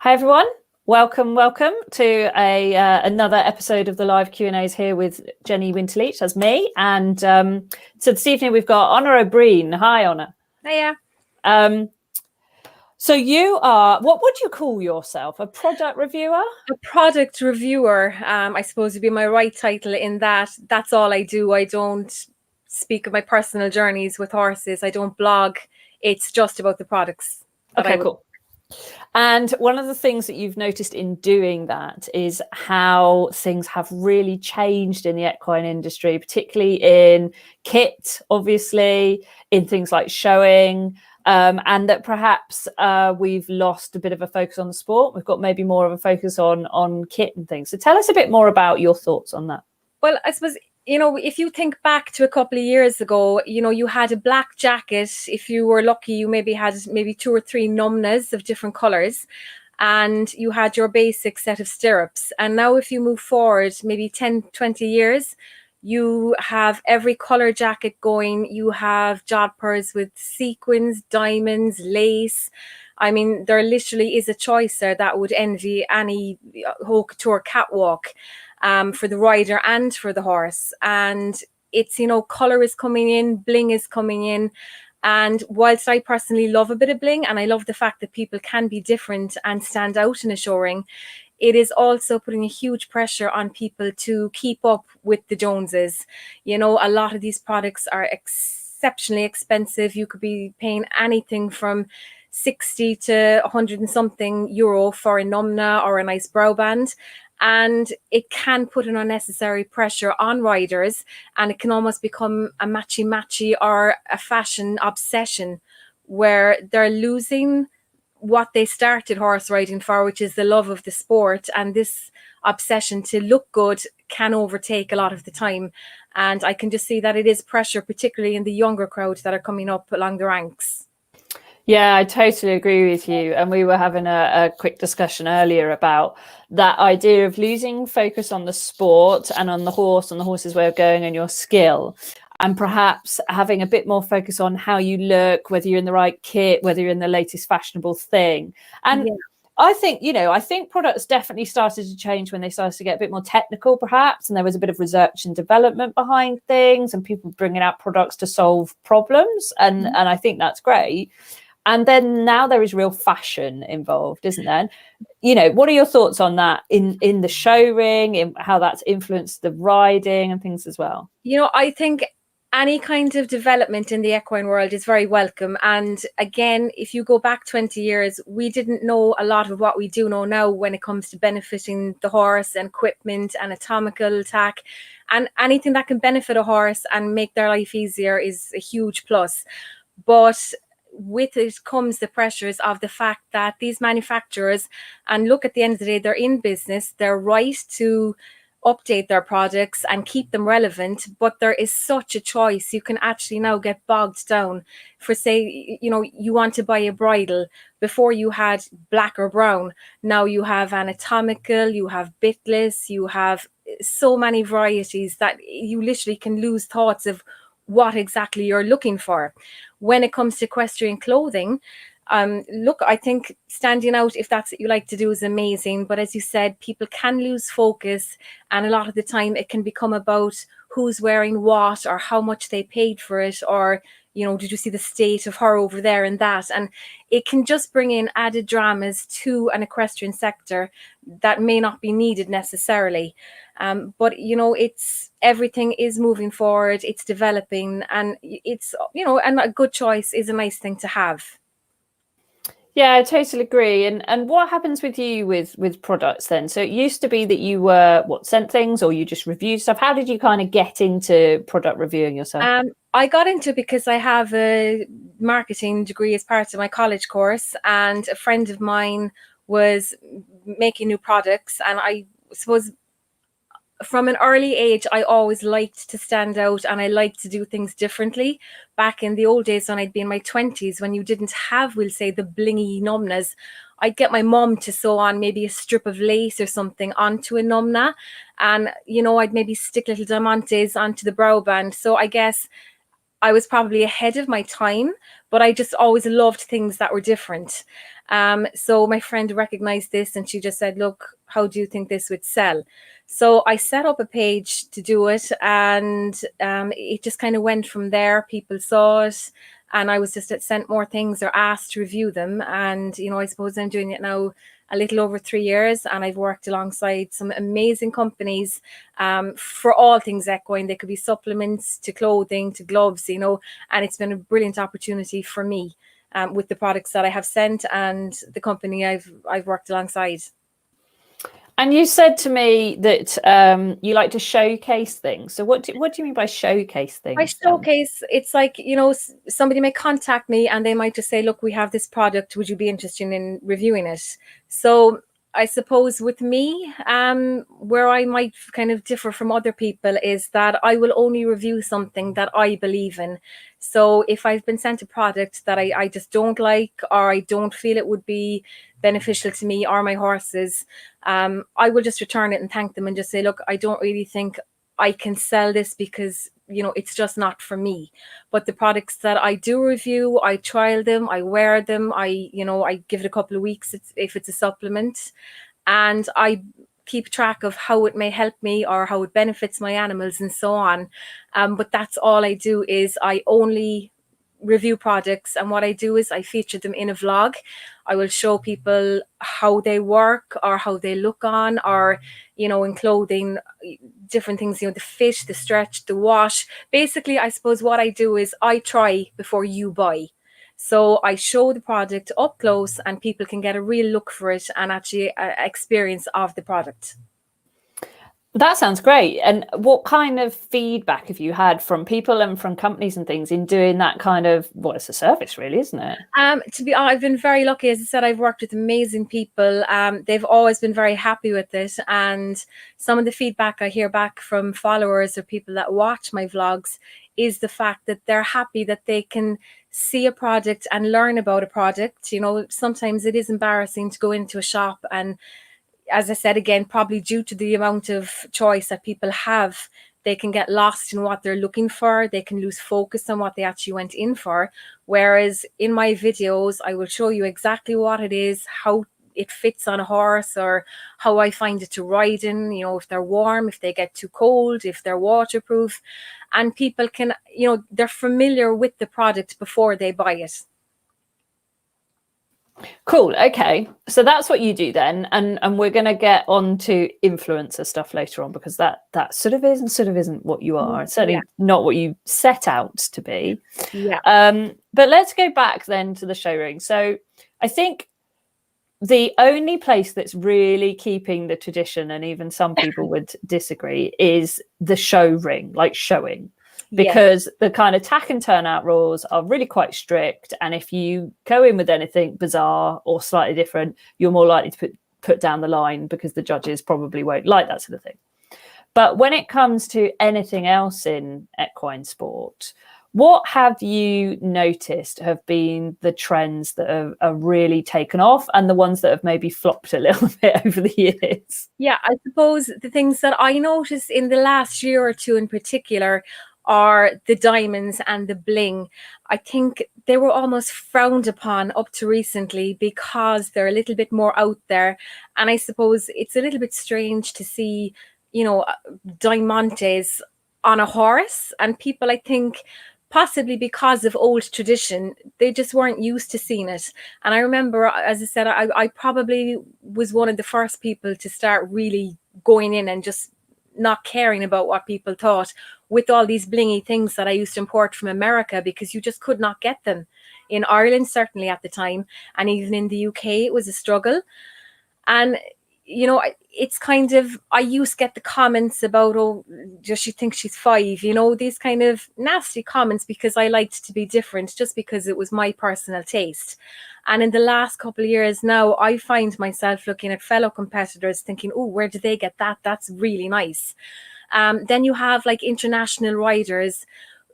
Hi everyone, welcome to another episode of the live Q&As here with Jenny Winterleach. That's me, and so this evening we've got Oonagh O'Brien. Hi Oonagh. Hiya. So you are, what would you call yourself? A product reviewer? A product reviewer, I suppose would be my right title. In that's all I do. I don't speak of my personal journeys with horses. I don't blog. It's just about the products. Okay, cool. And one of the things that you've noticed in doing that is how things have really changed in the equine industry, particularly in kit, obviously, in things like showing, and that perhaps we've lost a bit of a focus on the sport. We've got maybe more of a focus on kit and things. So tell us a bit more about your thoughts on that. Well, I suppose, if you think back to a couple of years ago, you had a black jacket. If you were lucky, you maybe had 2 or 3 numnas of different colors, and you had your basic set of stirrups. And now if you move forward maybe 10, 20 years, you have every color jacket going. You have jodhpurs with sequins, diamonds, lace. I mean, there literally is a choice there that would envy any haute couture catwalk. For the rider and for the horse. And it's, color is coming in, bling is coming in. And whilst I personally love a bit of bling, and I love the fact that people can be different and stand out in a show ring, it is also putting a huge pressure on people to keep up with the Joneses. A lot of these products are exceptionally expensive. You could be paying anything from 60 to 100 and something euro for a numna or a nice brow band. And it can put an unnecessary pressure on riders, and it can almost become a matchy or a fashion obsession where they're losing what they started horse riding for, which is the love of the sport. And this obsession to look good can overtake a lot of the time. And I can just see that it is pressure, particularly in the younger crowd that are coming up along the ranks. Yeah, I totally agree with you. And we were having a quick discussion earlier about that idea of losing focus on the sport and on the horse's way of going and your skill, and perhaps having a bit more focus on how you look, whether you're in the right kit, whether you're in the latest fashionable thing. And I think products definitely started to change when they started to get a bit more technical, perhaps, and there was a bit of research and development behind things and people bringing out products to solve problems. And I think that's great. And then now there is real fashion involved, isn't there? What are your thoughts on that in the show ring, in how that's influenced the riding and things as well? I think any kind of development in the equine world is very welcome. And again, if you go back 20 years, we didn't know a lot of what we do know now when it comes to benefiting the horse and equipment, anatomical tack, and anything that can benefit a horse and make their life easier is a huge plus. But with it comes the pressures of the fact that these manufacturers, and look, at the end of the day, they're in business, they're right to update their products and keep them relevant, but there is such a choice. You can actually now get bogged down for, say, you want to buy a bridle. Before you had black or brown, now you have anatomical, you have bitless, you have so many varieties that you literally can lose thoughts of what exactly you're looking for. When it comes to equestrian clothing, look, I think standing out, if that's what you like to do, is amazing. But as you said, people can lose focus, and a lot of the time it can become about who's wearing what or how much they paid for it, or did you see the state of her over there and that? And it can just bring in added dramas to an equestrian sector that may not be needed necessarily. But it's, everything is moving forward, it's developing, and it's, and a good choice is a nice thing to have. Yeah, I totally agree. And what happens with you with products then? So it used to be that you were sent things, or you just reviewed stuff. How did you kind of get into product reviewing yourself? I got into it because I have a marketing degree as part of my college course, and a friend of mine was making new products, and I suppose from an early age, I always liked to stand out, and I liked to do things differently. Back in the old days when I'd be in my 20s, when you didn't have, we'll say, the blingy numnas, I'd get my mom to sew on maybe a strip of lace or something onto a numna. And, I'd maybe stick little diamantes onto the brow band. So I guess I was probably ahead of my time, but I just always loved things that were different. So my friend recognized this and she just said, look, how do you think this would sell? So I set up a page to do it, and it just kind of went from there. People saw it, and I was just sent more things or asked to review them. And, you know, I suppose I'm doing it now a little over 3 years, and I've worked alongside some amazing companies for all things equine. They could be supplements to clothing to gloves, you know, and it's been a brilliant opportunity for me with the products that I have sent and the company I've worked alongside. And you said to me that you like to showcase things. So what do you mean by showcase things? By showcase, it's like, you know, somebody may contact me and they might just say, look, we have this product. Would you be interested in reviewing it? So I suppose with me, where I might kind of differ from other people is that I will only review something that I believe in. So if I've been sent a product that I just don't like, or I don't feel it would be beneficial to me or my horses, I will just return it and thank them and just say, look, I don't really think I can sell this because, you know, it's just not for me. But the products that I do review, I trial them, I wear them, I give it a couple of weeks if it's a supplement, and I keep track of how it may help me or how it benefits my animals and so on. But that's all I do, is I only review products, and what I do is I feature them in a vlog. I will show people how they work or how they look on, or, you know, in clothing, different things, you know, the fit, the stretch, the wash. Basically, I suppose what I do is I try before you buy. So I show the product up close and people can get a real look for it and actually experience of the product. That sounds great. And what kind of feedback have you had from people and from companies and things in doing that kind of, well, it's a service really, isn't it? I've been very lucky. As I said, I've worked with amazing people. They've always been very happy with it. And some of the feedback I hear back from followers or people that watch my vlogs is the fact that they're happy that they can see a product and learn about a product. You know, sometimes it is embarrassing to go into a shop and, as I said, again, probably due to the amount of choice that people have, they can get lost in what they're looking for. They can lose focus on what they actually went in for. Whereas in my videos, I will show you exactly what it is, how it fits on a horse, or how I find it to ride in, you know, if they're warm, if they get too cold, if they're waterproof. And people can, you know, they're familiar with the product before they buy it. Cool. Okay, so that's what you do then, and we're going to get on to influencer stuff later on, because that sort of is and sort of isn't what you are. It's certainly not what you set out to be. Yeah. But let's go back then to the show ring. So I think the only place that's really keeping the tradition, and even some people would disagree, is the show ring, like showing. Because the kind of tack and turnout rules are really quite strict, and if you go in with anything bizarre or slightly different, you're more likely to put down the line, because the judges probably won't like that sort of thing. But when it comes to anything else in equine sport, what have you noticed have been the trends that are really taken off, and the ones that have maybe flopped a little bit over the years? Yeah, I suppose the things that I noticed in the last year or two in particular are the diamonds and the bling. I think they were almost frowned upon up to recently because they're a little bit more out there. And I suppose it's a little bit strange to see, you know, diamantes on a horse, and people, I think, possibly because of old tradition, they just weren't used to seeing it. And I remember, as I said, I probably was one of the first people to start really going in and just not caring about what people thought, with all these blingy things that I used to import from America, because you just could not get them in Ireland, certainly at the time, and even in the UK it was a struggle. And, you know, it's kind of, I used to get the comments about, oh, does she think she's 5? You know, these kind of nasty comments, because I liked to be different, just because it was my personal taste. And in the last couple of years now, I find myself looking at fellow competitors thinking, oh, where did they get that? That's really nice. Then you have like international riders.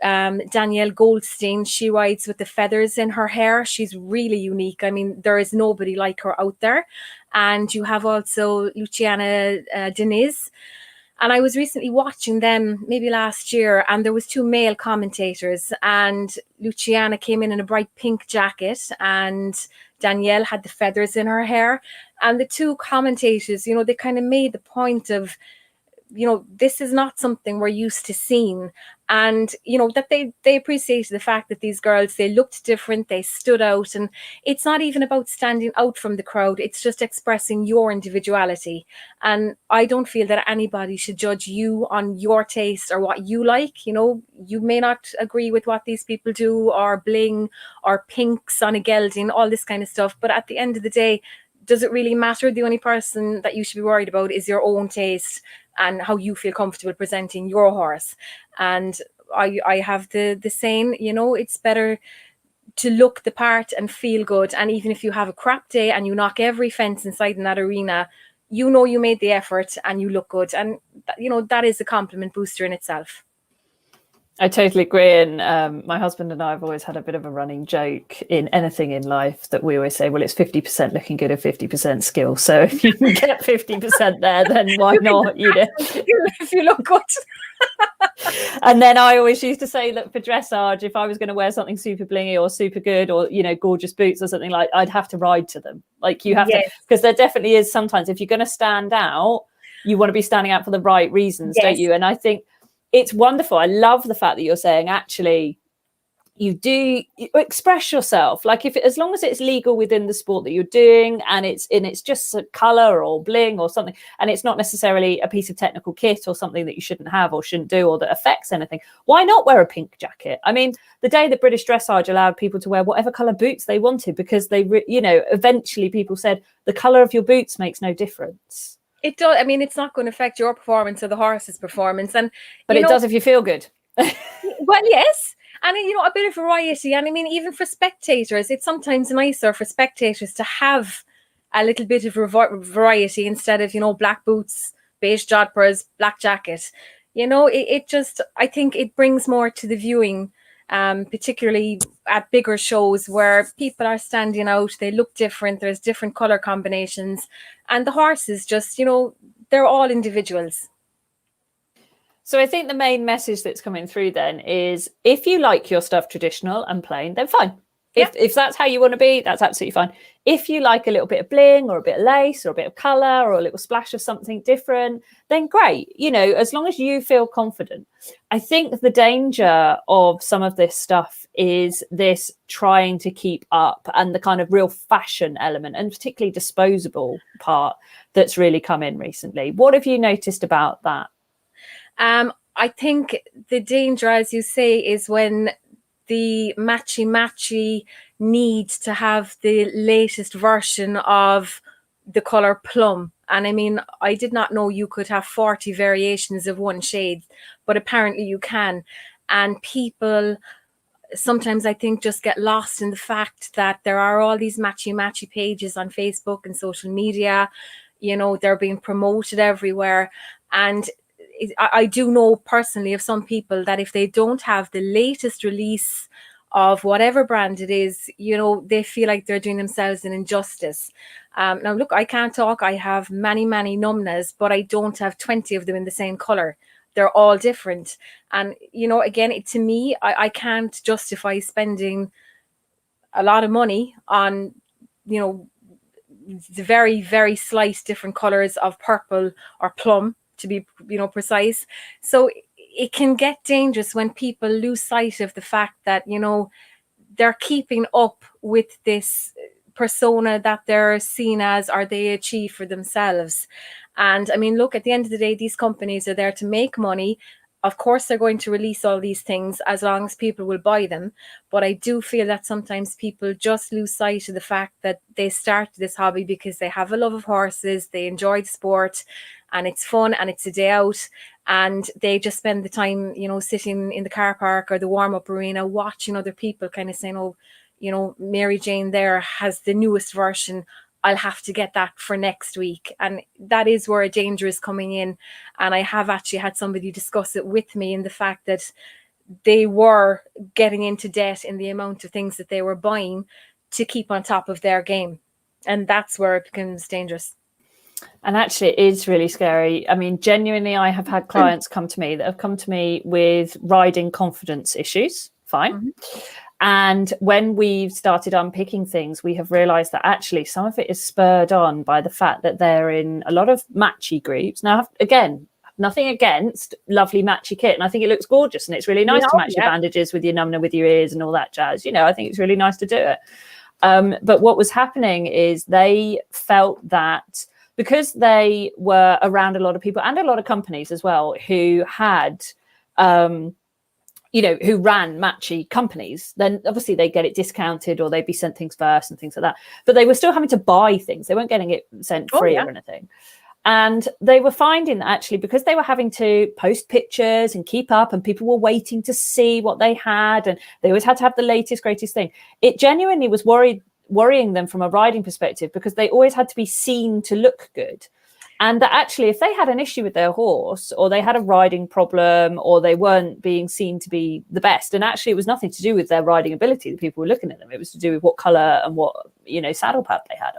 Danielle Goldstein, she rides with the feathers in her hair. She's really unique. I mean, there is nobody like her out there. And you have also Luciana Diniz. And I was recently watching them maybe last year, and there was two male commentators, and Luciana came in a bright pink jacket and Danielle had the feathers in her hair. And the two commentators, you know, they kind of made the point of, you know, this is not something we're used to seeing. And, you know, that they appreciated the fact that these girls, they looked different, they stood out. And it's not even about standing out from the crowd, it's just expressing your individuality. And I don't feel that anybody should judge you on your taste or what you like. You know, you may not agree with what these people do, or bling, or pinks on a gelding, all this kind of stuff. But at the end of the day, does it really matter? The only person that you should be worried about is your own taste and how you feel comfortable presenting your horse. And I have the saying, you know, it's better to look the part and feel good. And even if you have a crap day and you knock every fence inside in that arena, you know you made the effort and you look good. And, you know, that is a compliment booster in itself. I totally agree. And my husband and I have always had a bit of a running joke in anything in life that we always say, well, it's 50% looking good and 50% skill. So if you can get 50% there, then why not? You know, if you look good. And then I always used to say that for dressage, if I was going to wear something super blingy or super good, or, you know, gorgeous boots or something, like, I'd have to ride to them. Like, you have to, because there definitely is sometimes, if you're going to stand out, you want to be standing out for the right reasons, don't you? And I think it's wonderful. I love the fact that you're saying, actually, you express yourself, like, if as long as it's legal within the sport that you're doing, and it's just a color or bling or something, and it's not necessarily a piece of technical kit or something that you shouldn't have or shouldn't do or that affects anything, why not wear a pink jacket? I mean, the day that British dressage allowed people to wear whatever color boots they wanted, because they you know, eventually people said the color of your boots makes no difference. It does. I mean, it's not going to affect your performance or the horse's performance. But it does if you feel good. Well, yes. And, you know, a bit of variety. And I mean, even for spectators, it's sometimes nicer for spectators to have a little bit of variety instead of, you know, black boots, beige jodhpurs, black jacket. You know, it just, I think it brings more to the viewing, particularly at bigger shows where people are standing out, they look different, there's different color combinations. And the horses just, you know, they're all individuals. So I think the main message that's coming through then is, if you like your stuff traditional and plain, then fine. If that's how you want to be, that's absolutely fine. If you like a little bit of bling or a bit of lace or a bit of colour or a little splash of something different, then great. You know, as long as you feel confident. I think the danger of some of this stuff is this trying to keep up, and the kind of real fashion element, and particularly disposable part that's really come in recently. What have you noticed about that? I think the danger, as you say, is when the matchy need to have the latest version of the color plum. And I mean, I did not know you could have 40 variations of one shade, but apparently you can. And people sometimes, I think, just get lost in the fact that there are all these matchy pages on Facebook and social media. You know, they're being promoted everywhere. And I do know personally of some people that if they don't have the latest release of whatever brand it is, you know, they feel like they're doing themselves an injustice. Now, look, I can't talk. I have many Numbnas, but I don't have 20 of them in the same color. They're all different. And, you know, again, to me, I can't justify spending a lot of money on, you know, the very slight different colors of purple or plum, to be, you know, precise. So it can get dangerous when people lose sight of the fact that, you know, they're keeping up with this persona that they're seen as, or they achieve for themselves. And I mean, look, at the end of the day, these companies are there to make money. Of course, they're going to release all these things as long as people will buy them. But I do feel that sometimes people just lose sight of the fact that they started this hobby because they have a love of horses, they enjoy the sport, and it's fun and it's a day out. And they just spend the time, you know, sitting in the car park or the warm-up arena watching other people kind of saying, oh, you know, Mary Jane there has the newest version, I'll have to get that for next week. And that is where a danger is coming in. And I have actually had somebody discuss it with me, in the fact that they were getting into debt in the amount of things that they were buying to keep on top of their game. And that's where it becomes dangerous. And actually, it is really scary. I mean, genuinely, I have had clients come to me that have come to me with riding confidence issues. Fine. Mm-hmm. And when we've started unpicking things, we have realized that actually some of it is spurred on by the fact that they're in a lot of matchy groups. Now, again, nothing against lovely matchy kit. And I think it looks gorgeous and it's really nice to match your bandages with your numner, with your ears and all that jazz. You know, I think it's really nice to do it. But what was happening is they felt that because they were around a lot of people and a lot of companies as well who had, who ran matchy companies, then obviously they get it discounted or they'd be sent things first and things like that. But they were still having to buy things. They weren't getting it sent free or anything. And they were finding that actually because they were having to post pictures and keep up and people were waiting to see what they had and they always had to have the latest, greatest thing. It genuinely was worrying them from a riding perspective because they always had to be seen to look good. And that actually, if they had an issue with their horse or they had a riding problem or they weren't being seen to be the best, and actually it was nothing to do with their riding ability, the people were looking at them. It was to do with what colour and what, saddle pad they had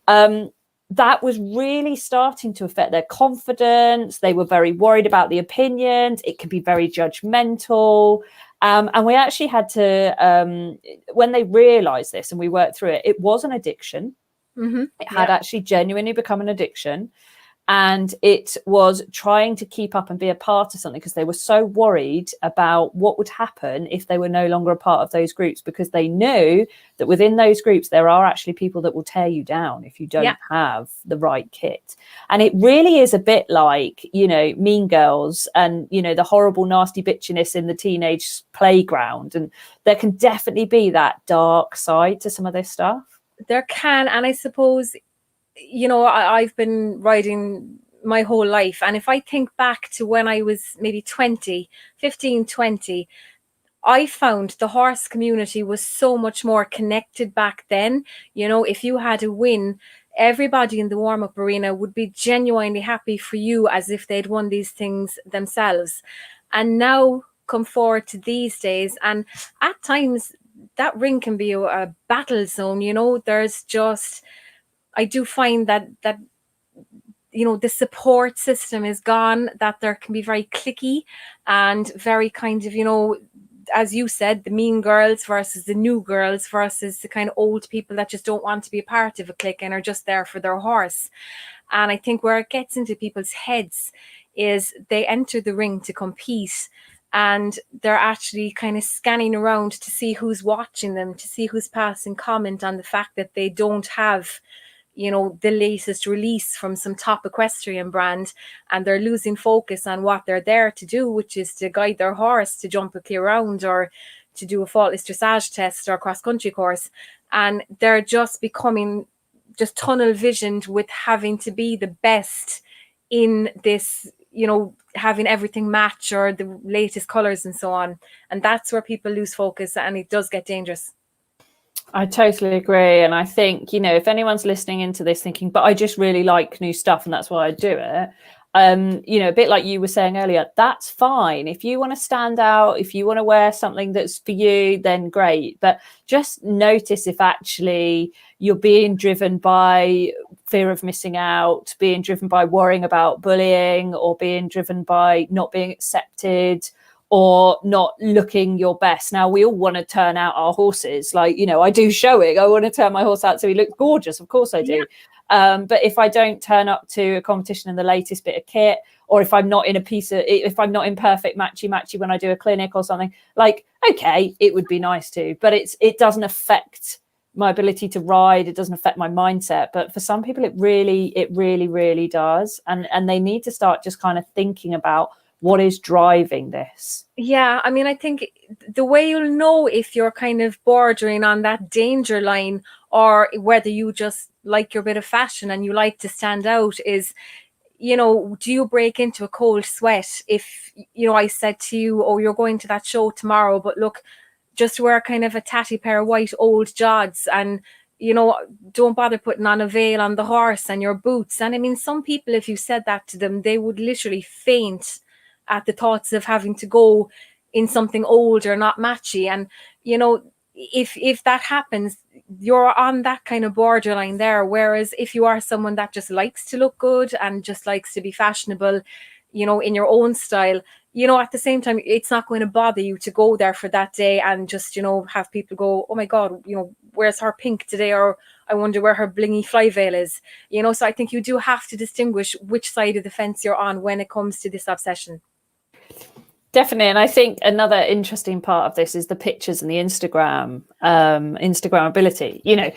on. That was really starting to affect their confidence. They were very worried about the opinions. It could be very judgmental. And we actually had to, when they realized this and we worked through it, it was an addiction. Mm-hmm. It had actually genuinely become an addiction. And it was trying to keep up and be a part of something because they were so worried about what would happen if they were no longer a part of those groups, because they knew that within those groups, there are actually people that will tear you down if you don't have the right kit. And it really is a bit like, Mean Girls and, the horrible, nasty bitchiness in the teenage playground. And there can definitely be that dark side to some of this stuff. There can. And I suppose, I've been riding my whole life. And if I think back to when I was maybe 15, 20, I found the horse community was so much more connected back then. If you had a win, everybody in the warm-up arena would be genuinely happy for you as if they'd won these things themselves. And now come forward to these days, and at times that ring can be a battle zone. There's just... I do find that the support system is gone, that there can be very cliquey and very kind of, as you said, the mean girls versus the new girls versus the kind of old people that just don't want to be a part of a clique and are just there for their horse. And I think where it gets into people's heads is they enter the ring to compete and they're actually kind of scanning around to see who's watching them, to see who's passing comment on the fact that they don't have the latest release from some top equestrian brand, and they're losing focus on what they're there to do, which is to guide their horse to jump a clear round or to do a faultless dressage test or cross-country course. And they're just becoming just tunnel visioned with having to be the best in this, having everything match or the latest colors and so on. And that's where people lose focus, and it does get dangerous. I totally agree. And I think, if anyone's listening into this thinking, but I just really like new stuff and that's why I do it, a bit like you were saying earlier, that's fine. If you want to stand out, if you want to wear something that's for you, then great. But just notice if actually you're being driven by fear of missing out, being driven by worrying about bullying, or being driven by not being accepted, or not looking your best. Now, we all want to turn out our horses. Like, I do showing. I want to turn my horse out so he looks gorgeous. Of course I do. Yeah. But if I don't turn up to a competition in the latest bit of kit, or if I'm not in if I'm not in perfect matchy when I do a clinic or something, like, okay, it would be nice to, but it doesn't affect my ability to ride. It doesn't affect my mindset. But for some people, it really does. And they need to start just kind of thinking about what is driving this. Yeah, I mean, I think the way you'll know if you're kind of bordering on that danger line or whether you just like your bit of fashion and you like to stand out is, do you break into a cold sweat if, I said to you, oh, you're going to that show tomorrow, but look, just wear kind of a tatty pair of white old jods and, don't bother putting on a veil on the horse and your boots. And I mean, some people, if you said that to them, they would literally faint at the thoughts of having to go in something old or not matchy. And, if that happens, you're on that kind of borderline there. Whereas if you are someone that just likes to look good and just likes to be fashionable, you know, in your own style, you know, at the same time, it's not going to bother you to go there for that day and just, you know, have people go, oh my God, you know, where's her pink today? Or I wonder where her blingy fly veil is, you know. So I think you do have to distinguish which side of the fence you're on when it comes to this obsession. Definitely. And I think another interesting part of this is the pictures and the Instagrammability. You know,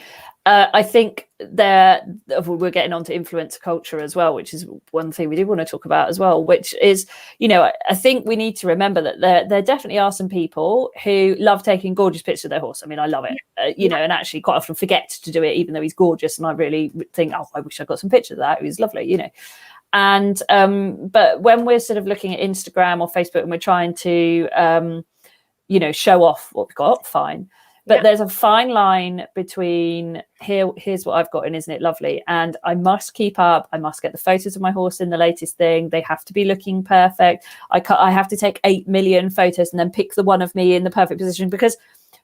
I think we're getting onto influencer culture as well, which is one thing we do want to talk about as well, which is, you know, I think we need to remember that there definitely are some people who love taking gorgeous pictures of their horse. I mean, I love it, you know, and actually quite often forget to do it, even though he's gorgeous. And I really think, oh, I wish I got some pictures of that. It was lovely, you know. And but when we're sort of looking at Instagram or Facebook and we're trying to you know, show off what we've got, fine, but there's a fine line between here's what I've got and isn't it lovely, and I must keep up, I must get the photos of my horse in the latest thing, they have to be looking perfect, I have to take 8 million photos and then pick the one of me in the perfect position. Because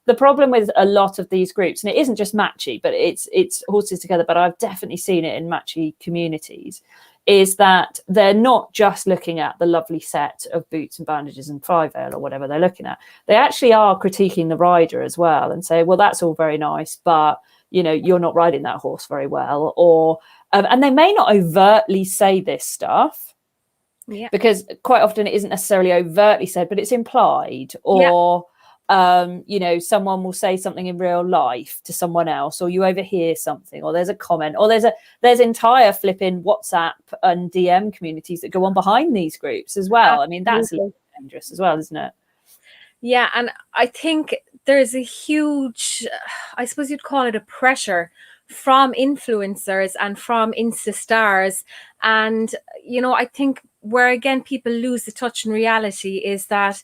the problem with a lot of these groups, and it isn't just matchy, but it's horses together, but I've definitely seen it in matchy communities, is that they're not just looking at the lovely set of boots and bandages and fly veil or whatever they're looking at. They actually are critiquing the rider as well and say, well, that's all very nice, but, you know, you're not riding that horse very well. Or, and they may not overtly say this stuff, because quite often it isn't necessarily overtly said, but it's implied. Or, you know, someone will say something in real life to someone else, or you overhear something, or there's a comment, or there's entire flipping WhatsApp and DM communities that go on behind these groups as well. I mean, that's a little dangerous as well, isn't it? Yeah, and I think there's a huge, I suppose you'd call it a pressure from influencers and from Insta stars. And, you know, I think where again people lose the touch in reality is that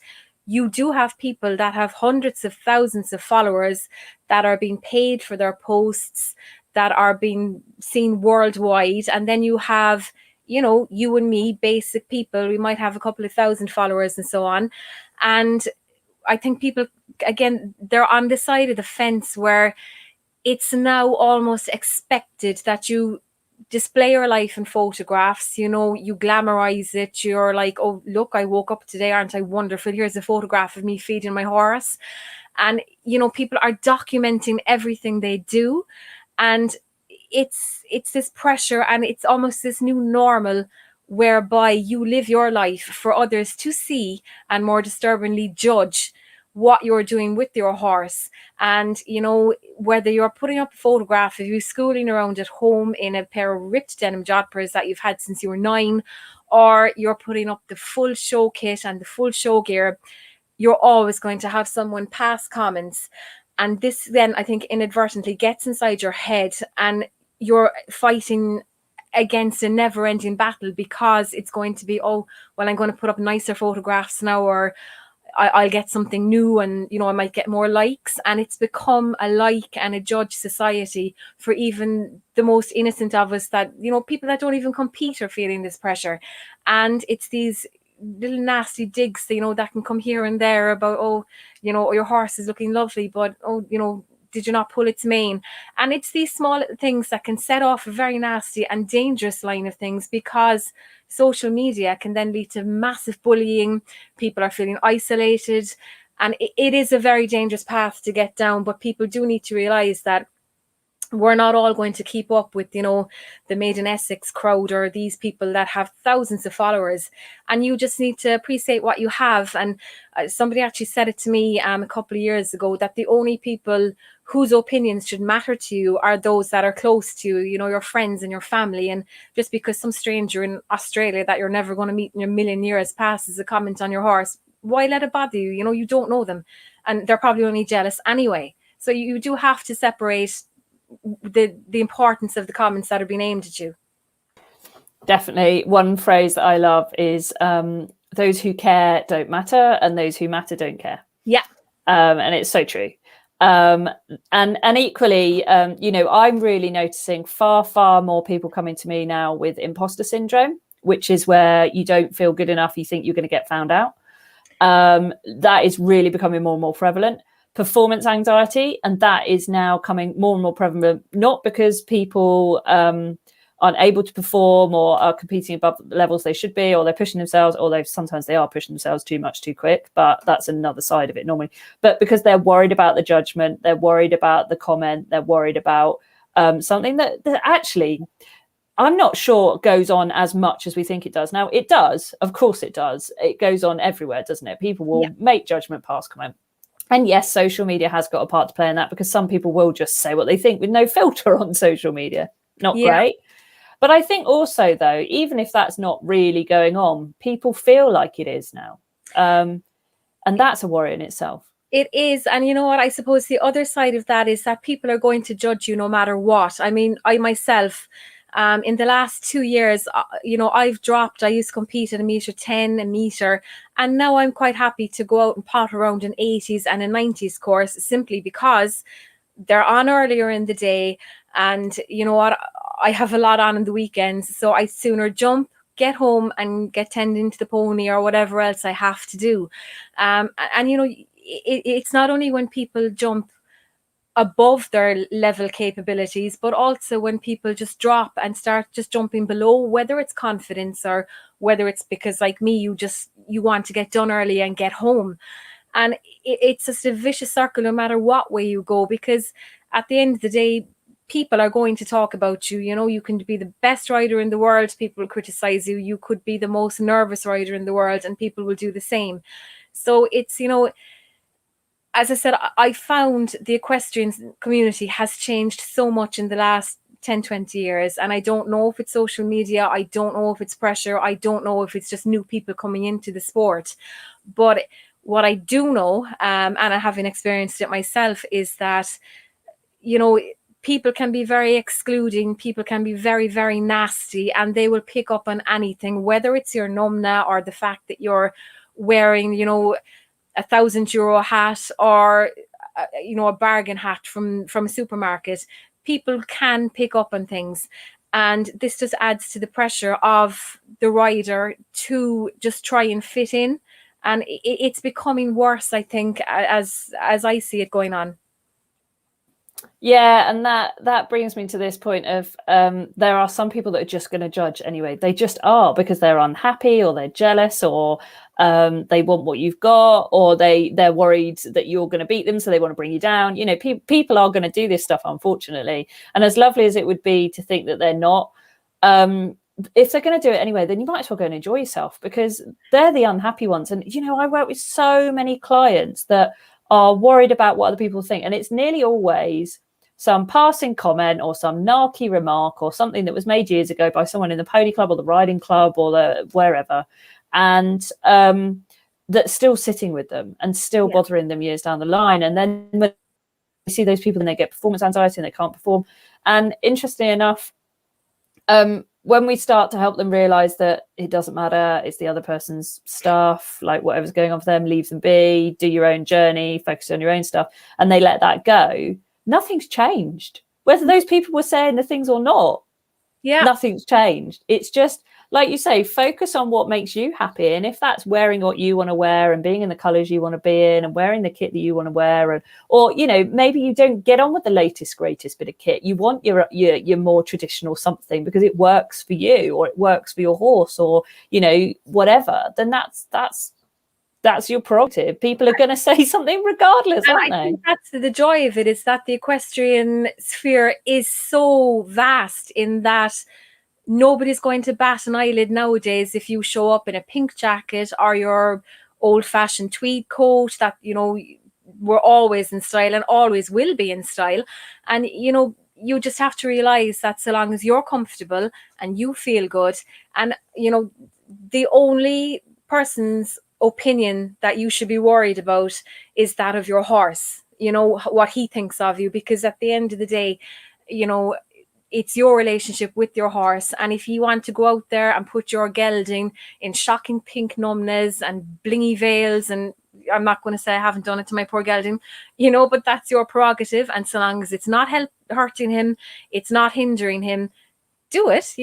you do have people that have hundreds of thousands of followers that are being paid for their posts, that are being seen worldwide. And then you have, you know, you and me, basic people, we might have a couple of thousand followers and so on. And I think people, again, they're on the side of the fence where it's now almost expected that you display your life in photographs, you know, you glamorize it. You're like, oh, look, I woke up today, aren't I wonderful? Here's a photograph of me feeding my horse. And, you know, people are documenting everything they do. And it's this pressure, and it's almost this new normal whereby you live your life for others to see and, more disturbingly, judge what you're doing with your horse. And, you know, whether you're putting up a photograph of you schooling around at home in a pair of ripped denim jodhpurs that you've had since you were 9, or you're putting up the full show kit and the full show gear, you're always going to have someone pass comments. And this then, I think, inadvertently gets inside your head, and you're fighting against a never-ending battle, because it's going to be, oh, well, I'm going to put up nicer photographs now, or I'll get something new, and, you know, I might get more likes. And it's become a like and a judge society for even the most innocent of us, that, you know, people that don't even compete are feeling this pressure. And it's these little nasty digs, you know, that can come here and there about, oh, you know, your horse is looking lovely, but, oh, you know, did you not pull its mane? And it's these small little things that can set off a very nasty and dangerous line of things, because social media can then lead to massive bullying. People are feeling isolated, and it is a very dangerous path to get down. But people do need to realize that we're not all going to keep up with, you know, the Made in Essex crowd, or these people that have thousands of followers. And you just need to appreciate what you have. And somebody actually said it to me a couple of years ago, that the only people whose opinions should matter to you are those that are close to you, you know, your friends and your family. And just because some stranger in Australia that you're never going to meet in a million years passes a comment on your horse, why let it bother you? You know, you don't know them, and they're probably only jealous anyway. So you do have to separate the importance of the comments that are being aimed at you. Definitely. One phrase that I love is those who care don't matter, and those who matter don't care. Yeah. And it's so true. And equally, you know, I'm really noticing far more people coming to me now with imposter syndrome, which is where you don't feel good enough, you think you're going to get found out. That is really becoming more and more prevalent. performance anxiety, and that is now coming more and more prevalent, not because people aren't able to perform or are competing above the levels they should be, or they're pushing themselves, although sometimes they are pushing themselves too much too quick, but that's another side of it normally. But because they're worried about the judgment, they're worried about the comment, they're worried about something that actually I'm not sure goes on as much as we think it does. Now, it does. Of course it does. It goes on everywhere, doesn't it? People will make judgment pass comment. And yes, social media has got a part to play in that, because some people will just say what they think with no filter on social media. Not great. But I think also, though, even if that's not really going on, people feel like it is now. And that's a worry in itself. It is. And you know what? I suppose the other side of that is that people are going to judge you no matter what. I mean, I myself, in the last 2 years, I've dropped. I used to compete at 1.10 a meter, and now I'm quite happy to go out and pot around an 80s and a 90s course, simply because they're on earlier in the day. And you know what? I have a lot on in the weekends, so I sooner jump, get home, and get tended into the pony or whatever else I have to do. And it's not only when people jump above their level capabilities, but also when people just drop and start just jumping below, whether it's confidence or whether it's because, like me, you want to get done early and get home. And it's just a vicious circle no matter what way you go, because at the end of the day, people are going to talk about you. You can be the best rider in the world, people will criticize you. You could be the most nervous rider in the world and people will do the same. So it's, as I said, I found the equestrian community has changed so much in the last 10, 20 years. And I don't know if it's social media. I don't know if it's pressure. I don't know if it's just new people coming into the sport. But what I do know, and I haven't experienced it myself, is that, people can be very excluding. People can be very, very nasty, and they will pick up on anything, whether it's your numna or the fact that you're wearing, €1,000 hat or a bargain hat from a supermarket. People can pick up on things, and this just adds to the pressure of the rider to just try and fit in, and it's becoming worse, I think, as I see it going on. Yeah, and that brings me to this point of there are some people that are just going to judge anyway. They just are, because they're unhappy or they're jealous, or they want what you've got, or they're worried that you're going to beat them, so they want to bring you down. People are going to do this stuff, unfortunately. And as lovely as it would be to think that they're not, if they're going to do it anyway, then you might as well go and enjoy yourself, because they're the unhappy ones. And I work with so many clients that are worried about what other people think, and it's nearly always some passing comment or some narky remark or something that was made years ago by someone in the pony club or the riding club or the wherever, and that's still sitting with them and still bothering them years down the line. And then when you see those people and they get performance anxiety and they can't perform. And interestingly enough, when we start to help them realize that it doesn't matter, it's the other person's stuff, like whatever's going on for them, leave them be, do your own journey, focus on your own stuff, and they let that go, nothing's changed. Whether those people were saying the things or not, nothing's changed. It's just, like you say, focus on what makes you happy. And if that's wearing what you want to wear and being in the colours you want to be in and wearing the kit that you want to wear, or maybe you don't get on with the latest greatest bit of kit, you want your more traditional something because it works for you, or it works for your horse, or whatever, then that's your prerogative. People are going to say something regardless, aren't they? I think that's the joy of it, is that the equestrian sphere is so vast in that nobody's going to bat an eyelid nowadays if you show up in a pink jacket or your old-fashioned tweed coat that, we're always in style and always will be in style. And, you just have to realize that so long as you're comfortable and you feel good, and, the only person's opinion that you should be worried about is that of your horse, what he thinks of you, because at the end of the day, it's your relationship with your horse. And if you want to go out there and put your gelding in shocking pink numnas and blingy veils, and I'm not going to say I haven't done it to my poor gelding, but that's your prerogative. And so long as it's not hurting him, it's not hindering him, do it.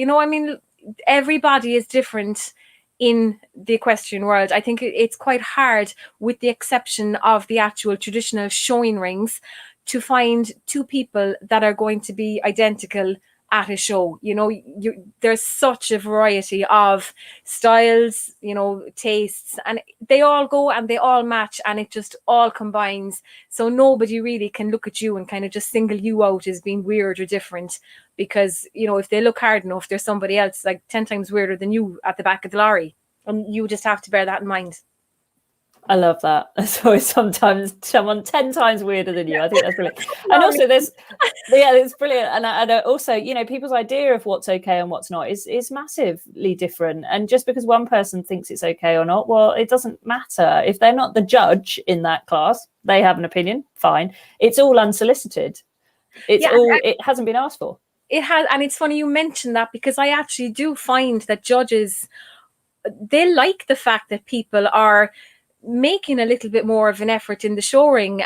Everybody is different in the equestrian world. I think it's quite hard, with the exception of the actual traditional showing rings, to find two people that are going to be identical at a show. There's such a variety of styles, tastes, and they all go and they all match, and it just all combines. So nobody really can look at you and kind of just single you out as being weird or different, because if they look hard enough, there's somebody else like 10 times weirder than you at the back of the lorry, and you just have to bear that in mind. I love that. There's always sometimes someone 10 times weirder than you. I think that's brilliant. And also it's brilliant. And also, people's idea of what's okay and what's not is massively different. And just because one person thinks it's okay or not, well, it doesn't matter. If they're not the judge in that class, they have an opinion, fine. It's all unsolicited. It hasn't been asked for. It has. And it's funny you mentioned that, because I actually do find that judges, they like the fact that people are making a little bit more of an effort in the show ring.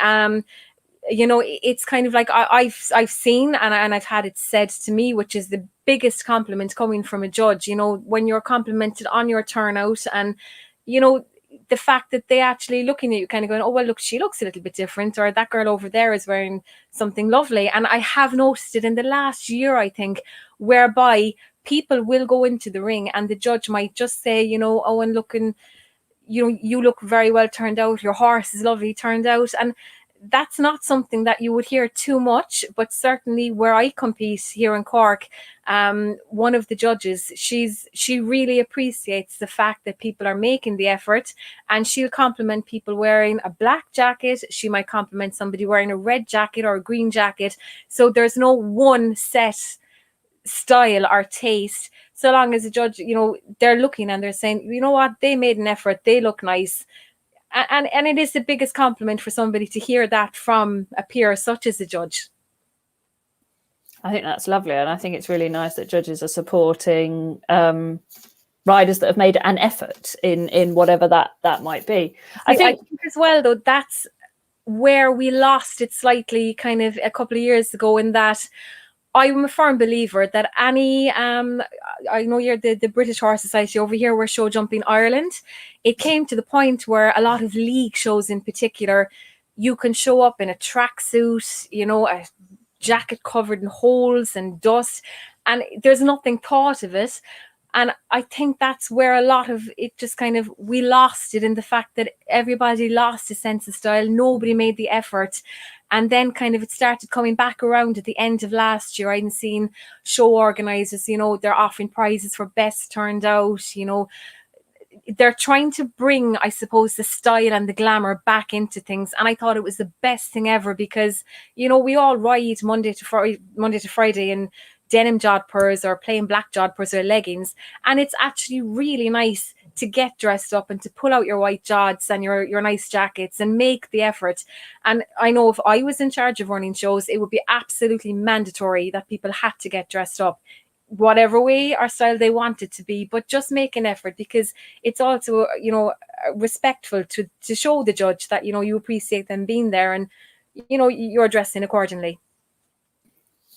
It's kind of like I've seen and I've had it said to me, which is the biggest compliment coming from a judge, when you're complimented on your turnout, and the fact that they actually looking at you kind of going, oh well, look, she looks a little bit different, or that girl over there is wearing something lovely. And I have noticed it in the last year, I think, whereby people will go into the ring and the judge might just say, oh, and looking, you look very well turned out, your horse is lovely turned out. And that's not something that you would hear too much, but certainly where I compete here in Cork, one of the judges, she really appreciates the fact that people are making the effort, and she'll compliment people wearing a black jacket. She might compliment somebody wearing a red jacket or a green jacket. So there's no one set style or taste, so long as a judge, they're looking and they're saying, you know what, they made an effort, they look nice. And it is the biggest compliment for somebody to hear that from a peer such as a judge. I think that's lovely, and I think it's really nice that judges are supporting riders that have made an effort in whatever that might be. I think as well, though, that's where we lost it slightly kind of a couple of years ago, in that I'm a firm believer that any, I know you're the British Horse Society over here, we're Show Jumping Ireland. It came to the point where a lot of league shows in particular, you can show up in a tracksuit, a jacket covered in holes and dust, and there's nothing thought of it. And I think that's where a lot of it just kind of, we lost it, in the fact that everybody lost a sense of style. Nobody made the effort. And then kind of it started coming back around at the end of last year. I'd seen show organisers, they're offering prizes for best turned out, they're trying to bring, I suppose, the style and the glamour back into things. And I thought it was the best thing ever, because, we all ride Monday to Friday in denim jodhpurs or plain black jodhpurs or leggings. And it's actually really nice to get dressed up and to pull out your white jods and your nice jackets and make the effort. And I know if I was in charge of running shows, it would be absolutely mandatory that people had to get dressed up, whatever way or style they want it to be, but just make an effort, because it's also, respectful to show the judge that, you appreciate them being there, and, you're dressing accordingly.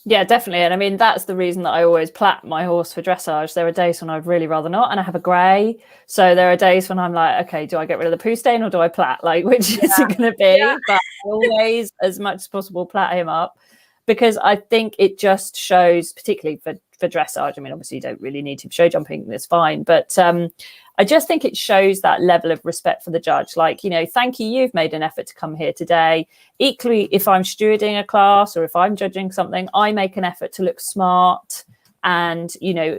Yeah, definitely. And I mean, that's the reason that I always plait my horse for dressage. There are days when I'd really rather not, and I have a grey. So there are days when I'm like, okay, do I get rid of the poo stain or do I plait? Like, which is it going to be? Yeah. But I always, as much as possible, plait him up, because I think it just shows, particularly for dressage. I mean, obviously you don't really need to show jumping, that's fine. But I just think it shows that level of respect for the judge. Like, thank you, you've made an effort to come here today. Equally, if I'm stewarding a class or if I'm judging something, I make an effort to look smart and,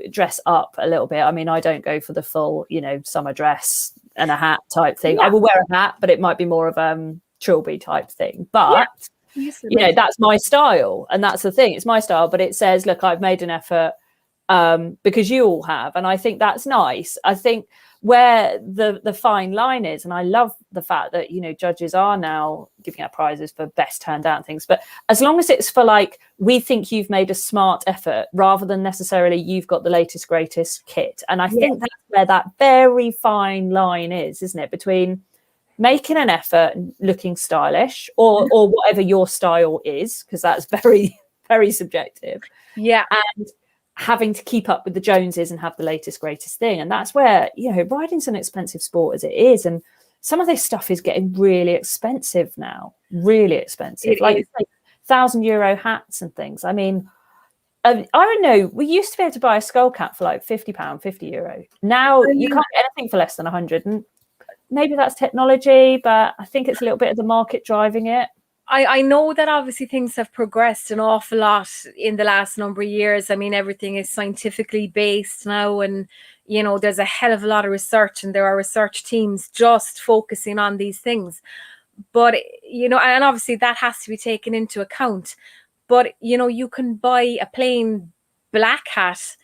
dress up a little bit. I mean, I don't go for the full, summer dress and a hat type thing. Yeah. I will wear a hat, but it might be more of trilby type thing. But that's my style, and that's the thing, it's my style, but it says, look, I've made an effort because you all have, and I think that's nice. I think where the fine line is, and I love the fact that judges are now giving out prizes for best turned out and things, but as long as it's for like, we think you've made a smart effort rather than necessarily you've got the latest greatest kit. And I think that's where that very fine line is, isn't it, between making an effort and looking stylish, or whatever your style is, because that's very, very subjective. Yeah. And having to keep up with the Joneses and have the latest, greatest thing. And that's where, you know, riding's an expensive sport as it is. And some of this stuff is getting really expensive now, really expensive. It like is. €1,000 hats and things. I mean, I don't know. We used to be able to buy a skull cap for like £50, €50. Now you can't get anything for less than 100. And maybe that's technology, but I think it's a little bit of the market driving it. I know that obviously things have progressed an awful lot in the last number of years. I mean, everything is scientifically based now, and you know, there's a hell of a lot of research, and there are research teams just focusing on these things. But you know, and obviously that has to be taken into account. But you know, you can buy a plain black hat,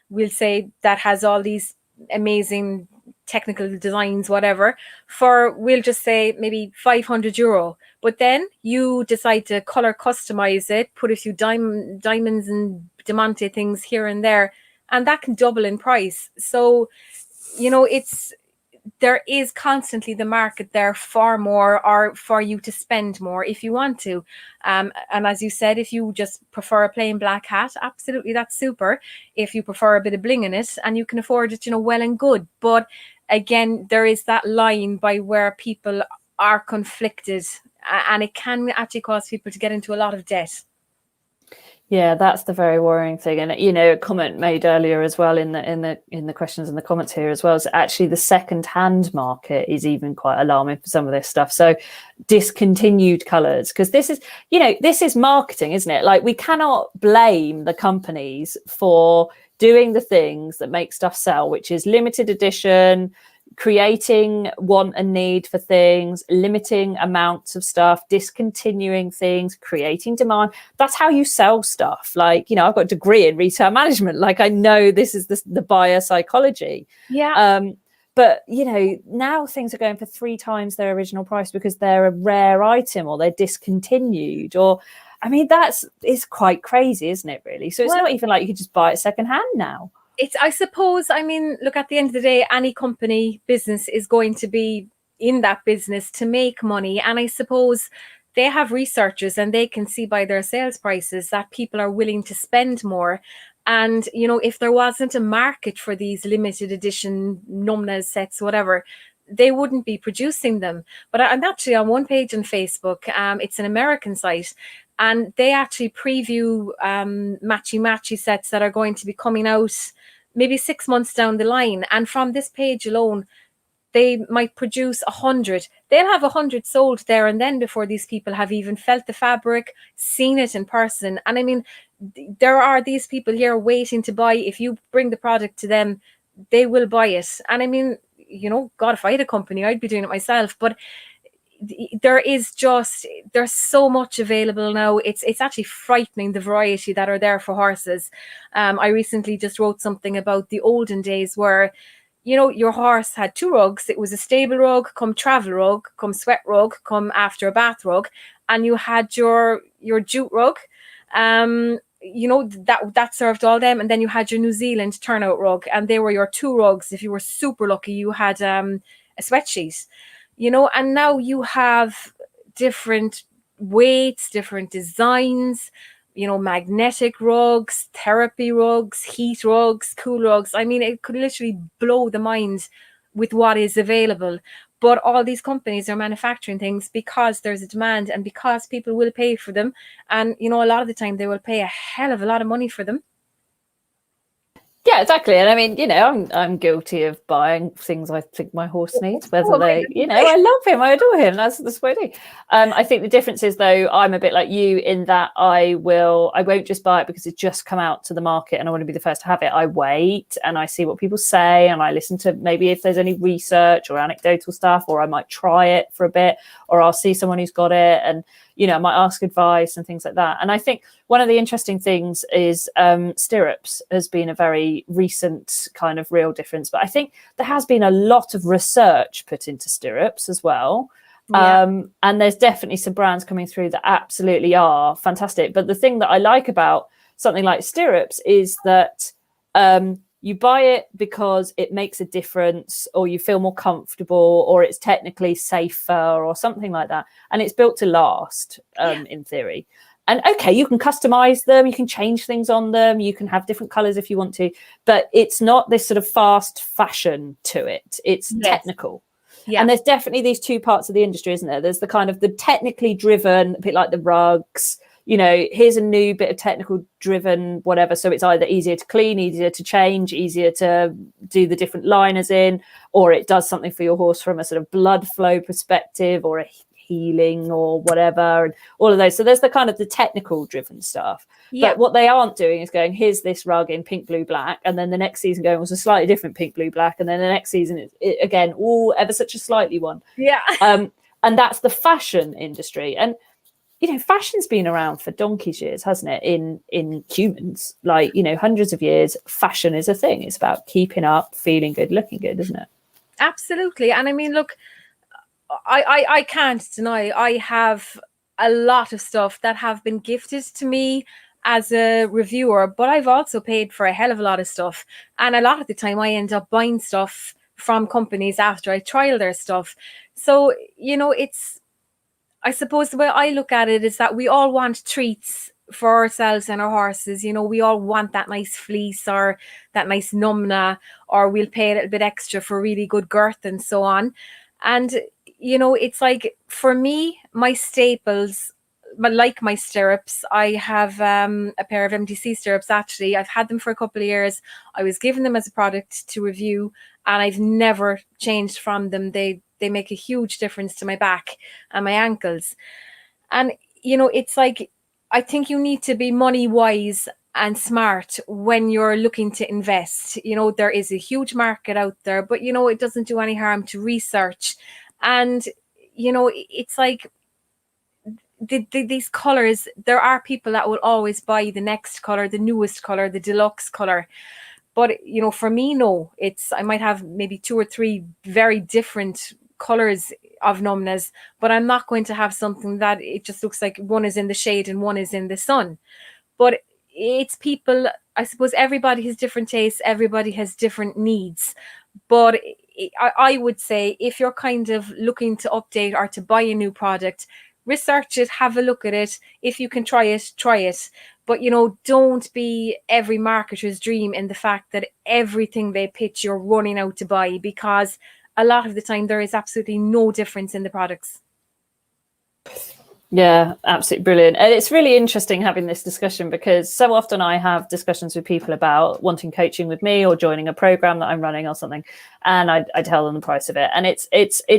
we'll say, that has all these amazing technical designs, whatever, for, we'll just say, maybe €500. But then you decide to color customize it, put a few diamonds and diamante things here and there, and that can double in price. So, you know, there is constantly the market there for more, or for you to spend more if you want to. And as you said, if you just prefer a plain black hat, absolutely, that's super. If you prefer a bit of bling in it and you can afford it, you know, well and good. But again, there is that line by where people are conflicted, and it can actually cause people to get into a lot of debt. Yeah, that's the very worrying thing. And you know, a comment made earlier as well in the questions and the comments here as well, is actually the second-hand market is even quite alarming for some of this stuff. So discontinued colors, because this is, you know, this is marketing, isn't it? Like, we cannot blame the companies for doing the things that make stuff sell, which is limited edition, creating want and need for things, limiting amounts of stuff, discontinuing things, creating demand. That's how you sell stuff. Like, you know, I've got a degree in retail management. Like, I know this is the buyer psychology. Yeah. But, you know, now things are going for 3 times their original price because they're a rare item or they're discontinued. Or, I mean, it's quite crazy, isn't it, really? So it's not even like you could just buy it secondhand now. I suppose, I mean, look, at the end of the day, any company business is going to be in that business to make money. And I suppose they have researchers, and they can see by their sales prices that people are willing to spend more. And, you know, if there wasn't a market for these limited edition Numnas sets, whatever, they wouldn't be producing them. But I'm actually on one page on Facebook. It's an American site, and they actually preview matchy sets that are going to be coming out maybe 6 months down the line. And from this page alone, they might produce 100. They'll have 100 sold there and then before these people have even felt the fabric, seen it in person. And I mean, there are these people here waiting to buy. If you bring the product to them, they will buy it. And I mean, you know, God, if I had a company, I'd be doing it myself. But there's so much available now. It's actually frightening, the variety that are there for horses. I recently just wrote something about the olden days where, you know, your horse had 2 rugs. It was a stable rug, come travel rug, come sweat rug, come after a bath rug, and you had your jute rug. You know, that served all them. And then you had your New Zealand turnout rug, and they were your 2 rugs. If you were super lucky, you had a sweat sheet. You know, and now you have different weights, different designs, you know, magnetic rugs, therapy rugs, heat rugs, cool rugs. I mean, it could literally blow the mind with what is available. But all these companies are manufacturing things because there's a demand and because people will pay for them. And, you know, a lot of the time they will pay a hell of a lot of money for them. Yeah, exactly. And I mean, you know, I'm guilty of buying things I think my horse needs, whether they, you know, I love him, I adore him. That's what I do. I think the difference is, though, I'm a bit like you in that I won't just buy it because it's just come out to the market and I want to be the first to have it. I wait and I see what people say, and I listen to maybe if there's any research or anecdotal stuff, or I might try it for a bit, or I'll see someone who's got it, and you know, I might ask advice and things like that. And I think one of the interesting things is stirrups has been a very recent kind of real difference. But I think there has been a lot of research put into stirrups as well. Yeah. And there's definitely some brands coming through that absolutely are fantastic. But the thing that I like about something like stirrups is that you buy it because it makes a difference, or you feel more comfortable, or it's technically safer or something like that. And it's built to last, in theory. And okay, you can customize them, you can change things on them, you can have different colors if you want to, but it's not this sort of fast fashion to it. It's technical. Yeah. And there's definitely these two parts of the industry, isn't there? There's the kind of the technically driven, a bit like the rugs, you know, here's a new bit of technical driven, whatever. So it's either easier to clean, easier to change, easier to do the different liners in, or it does something for your horse from a sort of blood flow perspective or a healing or whatever, and all of those. So there's the kind of the technical driven stuff. Yeah. But what they aren't doing is going, here's this rug in pink, blue, black, and then the next season going was a slightly different pink, blue, black, and then the next season it again, ever such a slightly one. Yeah. And that's the fashion industry. And you know, fashion's been around for donkey's years, hasn't it? In humans, like, you know, hundreds of years, fashion is a thing. It's about keeping up, feeling good, looking good, isn't it? Absolutely. And I mean, look, I can't deny I have a lot of stuff that have been gifted to me as a reviewer, but I've also paid for a hell of a lot of stuff. And a lot of the time I end up buying stuff from companies after I trial their stuff. So, you know, I suppose the way I look at it is that we all want treats for ourselves and our horses. You know, we all want that nice fleece or that nice numna, or we'll pay a little bit extra for really good girth and so on. And you know, it's like, for me, my staples, but like my stirrups, I have a pair of MTC stirrups. Actually, I've had them for a couple of years. I was given them as a product to review, and I've never changed from them. They make a huge difference to my back and my ankles. And you know, it's like, I think you need to be money wise and smart when you're looking to invest. You know, there is a huge market out there, but you know, it doesn't do any harm to research. And you know, it's like these colors, there are people that will always buy the next color, the newest color, the deluxe color. But you know, for me, no, I might have maybe 2 or 3 very different colors of numnas, but I'm not going to have something that it just looks like one is in the shade and one is in the sun. But it's people, I suppose everybody has different tastes, everybody has different needs. But I would say, if you're kind of looking to update or to buy a new product, research it, have a look at it. If you can try it, try it. But, you know, don't be every marketer's dream in the fact that everything they pitch you're running out to buy, because a lot of the time there is absolutely no difference in the products. Yeah, absolutely brilliant. And it's really interesting having this discussion, because so often I have discussions with people about wanting coaching with me or joining a program that I'm running or something, and I tell them the price of it. And it's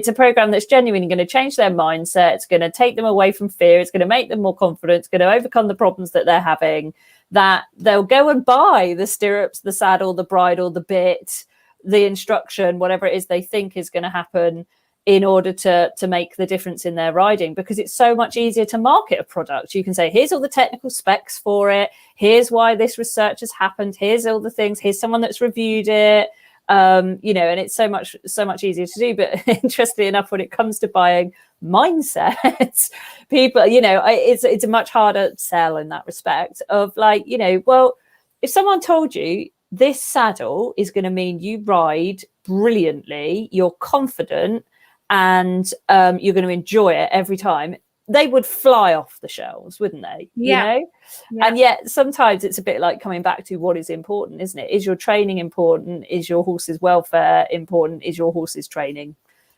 a program that's genuinely going to change their mindset. It's going to take them away from fear. It's going to make them more confident. It's going to overcome the problems that they're having, that they'll go and buy the stirrups, the saddle, the bridle, the bit, the instruction, whatever it is they think is going to happen, in order to make the difference in their riding, because it's so much easier to market a product. You can say, here's all the technical specs for it, here's why this research has happened, here's all the things, here's someone that's reviewed it, you know, and it's so much easier to do. But interestingly enough, when it comes to buying mindsets, people, you know, it's a much harder sell in that respect of, like, you know, well, if someone told you this saddle is going to mean you ride brilliantly, you're confident, and you're going to enjoy it every time, they would fly off the shelves, wouldn't they? Yeah. You know? Yeah. And yet sometimes it's a bit like coming back to what is important, isn't it? Is your training important? Is your horse's welfare important? Is your horse's training,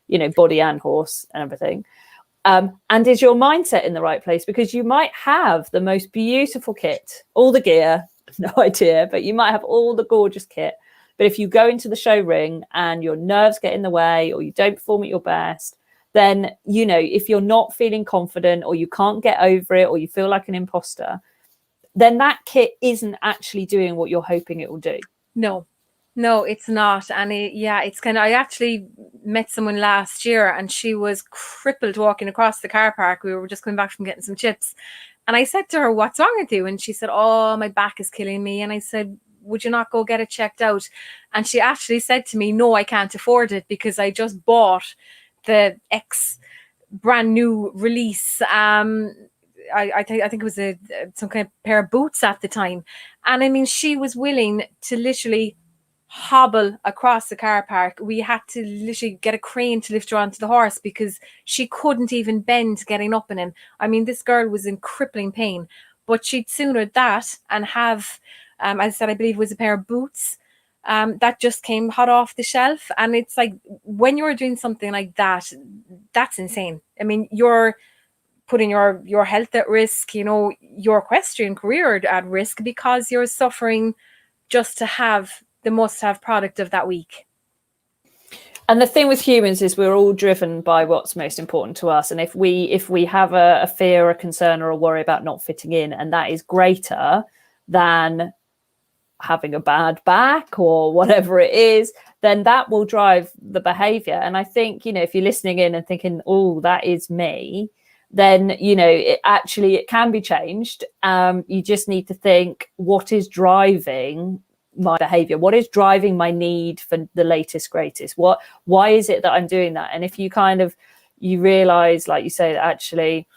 you know, body and horse and everything? And is your mindset in the right place? Because you might have the most beautiful kit, all the gear, no idea, but you might have all the gorgeous kit. But if you go into the show ring and your nerves get in the way, or you don't perform at your best, then, you know, if you're not feeling confident, or you can't get over it, or you feel like an imposter, then that kit isn't actually doing what you're hoping it will do. No, it's not. And it's kind of, I actually met someone last year and she was crippled walking across the car park. We were just coming back from getting some chips. And I said to her, what's wrong with you? And she said, oh, my back is killing me. And I said, would you not go get it checked out? And she actually said to me, no, I can't afford it, because I just bought the brand new release. I think it was some kind of pair of boots at the time. And I mean, she was willing to literally hobble across the car park. We had to literally get a crane to lift her onto the horse because she couldn't even bend getting up in him. I mean, this girl was in crippling pain, but she'd sooner that and have, as I said, I believe it was a pair of boots that just came hot off the shelf. And it's like, when you're doing something like that, that's insane. I mean, you're putting your health at risk, you know, your equestrian career at risk, because you're suffering just to have the must-have product of that week. And the thing with humans is we're all driven by what's most important to us. And if we have a fear or a concern or a worry about not fitting in, and that is greater than having a bad back or whatever it is, then that will drive the behavior. And I think, you know, if you're listening in and thinking, oh, that is me, then, you know, it can be changed. You just need to think, what is driving my behavior? What is driving my need for the latest, greatest? Why is it that I'm doing that? And if you you realize, like you say, that actually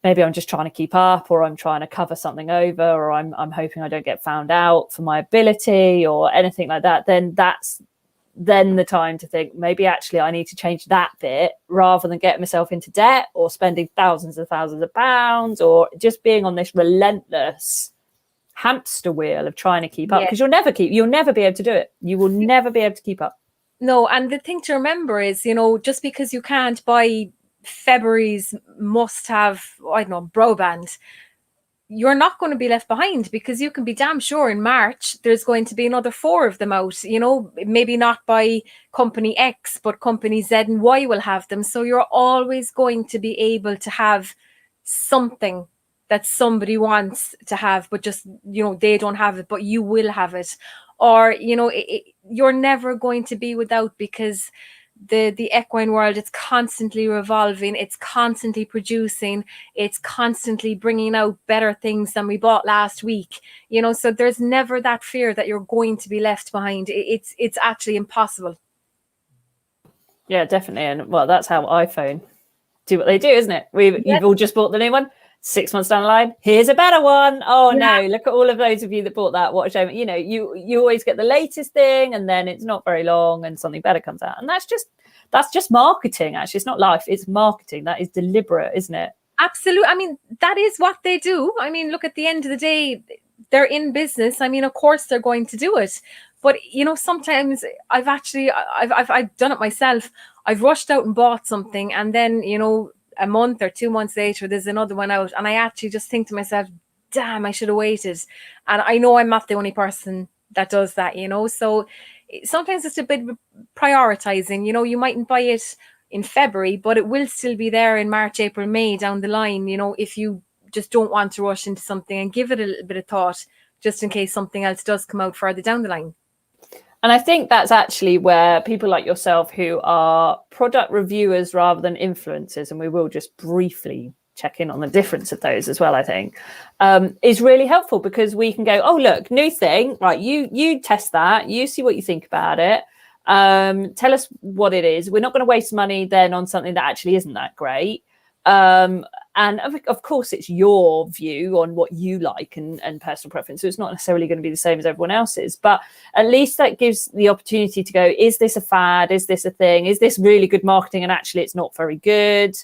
maybe I'm just trying to keep up, or I'm trying to cover something over, or I'm hoping I don't get found out for my ability or anything like that, then that's the time to think, maybe actually I need to change that bit, rather than getting myself into debt or spending thousands and thousands of pounds, or just being on this relentless hamster wheel of trying to keep up, because you'll never be able to do it. You will never be able to keep up. No, and the thing to remember is, you know, just because you can't buy February's must-have, I don't know, bro band, you're not going to be left behind, because you can be damn sure in March there's going to be another 4 of them out, you know, maybe not by company X, but company Z and Y will have them. So you're always going to be able to have something that somebody wants to have, but just, you know, they don't have it, but you will have it. Or, you know, you're never going to be without, because the equine world, it's constantly revolving, it's constantly producing, it's constantly bringing out better things than we bought last week, you know. So there's never that fear that you're going to be left behind. It's actually impossible. Yeah, definitely. And well, that's how iPhone do what they do, isn't it? You've all just bought the new one. 6 months down the line, here's a better one. Oh no, look at all of those of you that bought that. What a shame. You know, you always get the latest thing, and then it's not very long and something better comes out. And that's just marketing. Actually, it's not life, it's marketing. That is deliberate, isn't it? Absolutely. I mean, that is what they do. I mean, look, at the end of the day, they're in business. I mean, of course they're going to do it. But, you know, sometimes I've done it myself. I've rushed out and bought something, and then, you know, a month or 2 months later, there's another one out, and I actually just think to myself, damn, I should have waited. And I know I'm not the only person that does that, you know. So sometimes it's a bit prioritizing. You know, you mightn't buy it in February, but it will still be there in March, April, May down the line, you know, if you just don't want to rush into something, and give it a little bit of thought, just in case something else does come out further down the line. And I think that's actually where people like yourself, who are product reviewers rather than influencers, and we will just briefly check in on the difference of those as well, I think, is really helpful, because we can go, oh, look, new thing, right? You test that, you see what you think about it. Tell us what it is. We're not going to waste money then on something that actually isn't that great. And of course, it's your view on what you like and personal preference. So it's not necessarily going to be the same as everyone else's, but at least that gives the opportunity to go, is this a fad? Is this a thing? Is this really good marketing and actually it's not very good?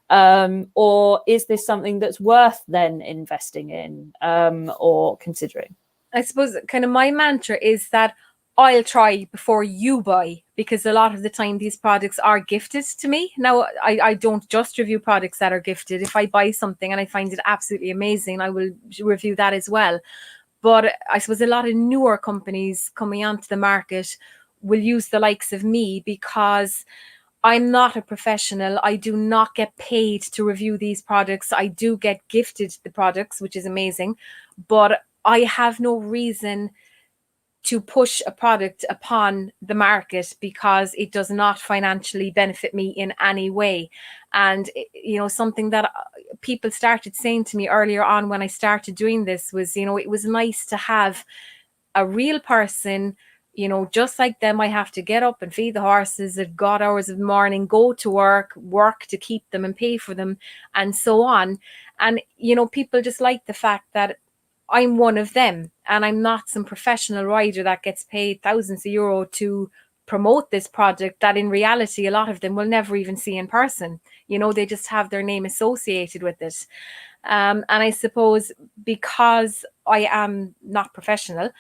Or is this something that's worth then investing in or considering? I suppose kind of my mantra is that I'll try before you buy, because a lot of the time these products are gifted to me. Now, I don't just review products that are gifted. If I buy something and I find it absolutely amazing, I will review that as well. But I suppose a lot of newer companies coming onto the market will use the likes of me, because I'm not a professional. I do not get paid to review these products. I do get gifted the products, which is amazing, but I have no reason to push a product upon the market because it does not financially benefit me in any way. And, you know, something that people started saying to me earlier on when I started doing this was, you know, it was nice to have a real person, you know, just like them. I have to get up and feed the horses at God hours of the morning, go to work to keep them and pay for them and so on. And, you know, people just like the fact that I'm one of them, and I'm not some professional rider that gets paid thousands of euro to promote this product that in reality a lot of them will never even see in person. You know, they just have their name associated with it. And I suppose because I am not professional,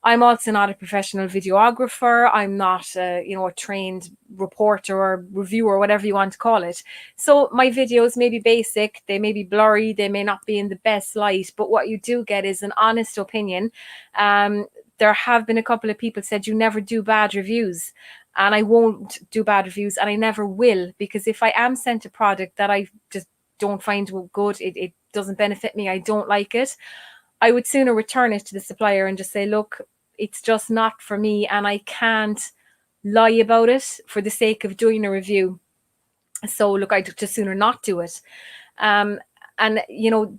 I'm also not a professional videographer. I'm not, a trained reporter or reviewer, whatever you want to call it. So my videos may be basic, they may be blurry, they may not be in the best light, but what you do get is an honest opinion. There have been a couple of people said you never do bad reviews, and I won't do bad reviews, and I never will, because if I am sent a product that I just don't find good, it doesn't benefit me, I don't like it, I would sooner return it to the supplier and just say, look, it's just not for me, and I can't lie about it for the sake of doing a review. So look, I'd just sooner not do it. And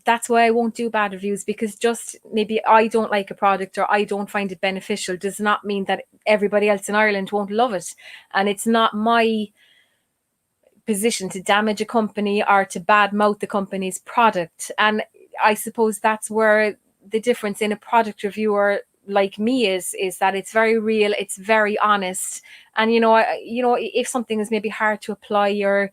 that's why I won't do bad reviews, because just maybe I don't like a product or I don't find it beneficial does not mean that everybody else in Ireland won't love it. And it's not my position to damage a company or to badmouth the company's product. And I suppose that's where the difference in a product reviewer like me is that it's very real, it's very honest. And if something is maybe hard to apply or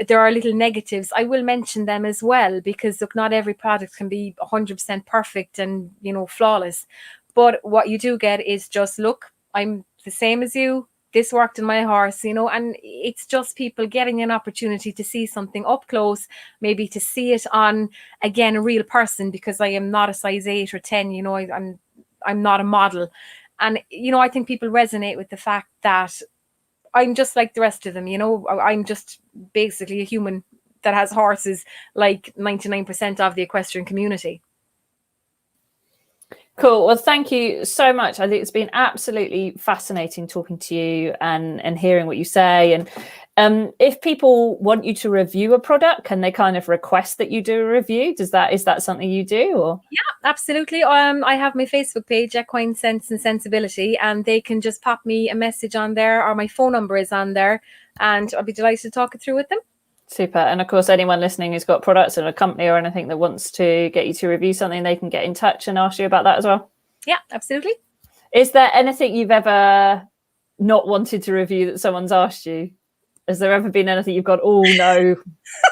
there are little negatives, I will mention them as well, because look, not every product can be 100% perfect and flawless. But what you do get is just, look, I'm the same as you, this worked in my horse, and it's just people getting an opportunity to see something up close, maybe to see it on, again, a real person, because I am not a size 8 or 10, I'm not a model. And I think people resonate with the fact that I'm just like the rest of them, I'm just basically a human that has horses like 99% of the equestrian community. Cool. Well, thank you so much. I think it's been absolutely fascinating talking to you and hearing what you say. And if people want you to review a product, can they kind of request that you do a review? Is that something you do? Or yeah, absolutely. I have my Facebook page, Equine Sense and Sensibility, and they can just pop me a message on there, or my phone number is on there, and I'll be delighted to talk it through with them. Super. And of course, anyone listening who's got products in a company or anything that wants to get you to review something, they can get in touch and ask you about that as well. Yeah, absolutely. Is there anything you've ever not wanted to review that someone's asked you? Has there ever been anything you've gone, oh no,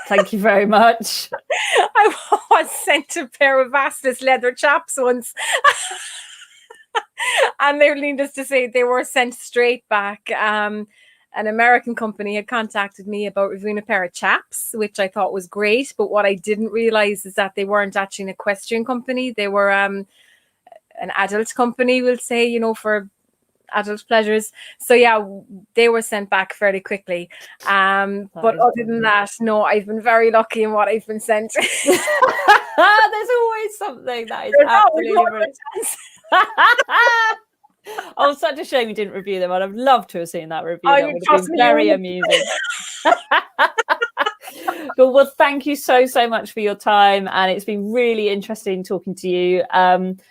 thank you very much? I was sent a pair of Vastus leather chaps once. And they're needless to say, they were sent straight back. An American company had contacted me about reviewing a pair of chaps, which I thought was great. But what I didn't realize is that they weren't actually an equestrian company. They were an adult company, we'll say, for adult pleasures. So yeah, they were sent back fairly quickly. But other than that, no, I've been very lucky in what I've been sent. There's always something that is absolutely brilliant. Oh, such a shame you didn't review them. I'd have loved to have seen that review. That would have been very amusing. Cool. Well, thank you so much for your time, and it's been really interesting talking to you. And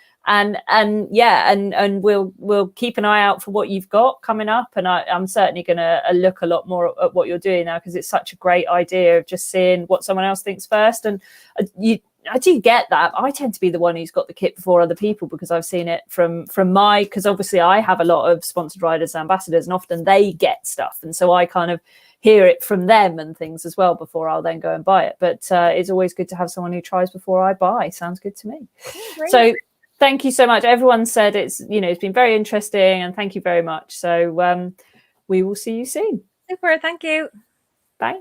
we'll keep an eye out for what you've got coming up, and I'm certainly going to look a lot more at what you're doing now, because it's such a great idea of just seeing what someone else thinks first. And I do get that. I tend to be the one who's got the kit before other people, because I've seen it because obviously I have a lot of sponsored riders and ambassadors, and often they get stuff, and so I kind of hear it from them and things as well before I'll then go and buy it. But it's always good to have someone who tries before I buy. Sounds good to me. So thank you so much. Everyone said it's been very interesting, and thank you very much. So we will see you soon. Super. Thank you. Bye.